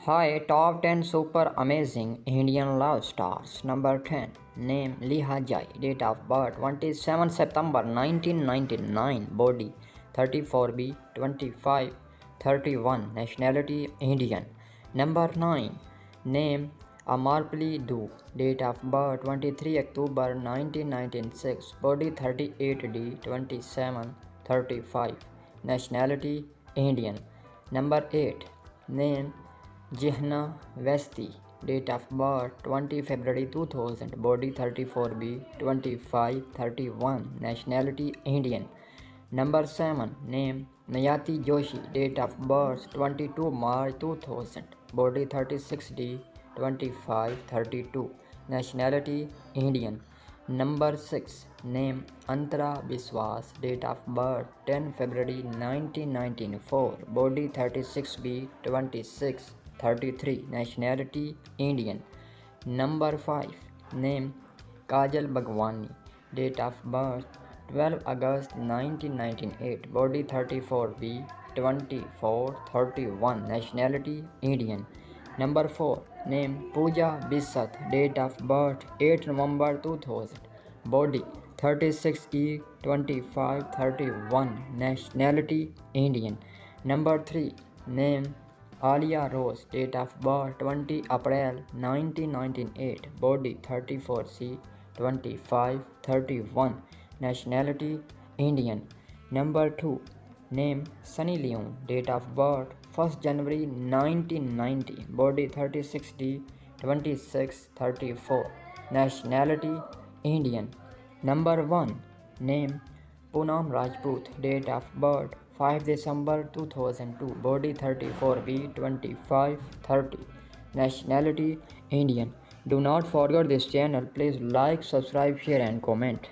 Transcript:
Hi, top 10 super amazing Indian love stars. Number 10. Name Liha Jai. Date of birth 27 September 1999. Body 34B 25 31. Nationality Indian. Number 9. Name Amarpali Du. Date of birth 23 October 1996. Body 38D 27 35. Nationality Indian. Number 8. Name Jehna Vesti. Date of birth 20 February 2000. Body 34B 25 31. Nationality Indian. Number 7. Name Nayati Joshi. Date of birth 22 March 2000. Body 36D 25 32. Nationality Indian. Number 6. Name Antara Biswas. Date of birth 10 February 1994. Body 36B 26 33. Nationality Indian. Number 5. Name Kajal Bhagwani. Date of birth 12 August 1998. Body 34B 24 31. Nationality Indian. Number 4. Name Pooja Bisat. Date of birth 8 November 2000. Body 36E 25 31. Nationality Indian. Number 3. Name Alia Rose. Date of birth 20 April 1998. Body 34C 25 31. Nationality Indian. Number 2. Name Sunny Leon. Date of birth 1st January 1990. Body 36D 26 34. Nationality Indian. Number 1. Name Poonam Rajput. Date of birth 5 December 2002. Body 34B 25 30. Nationality Indian. Do not forget this channel. Please like, subscribe, share and comment.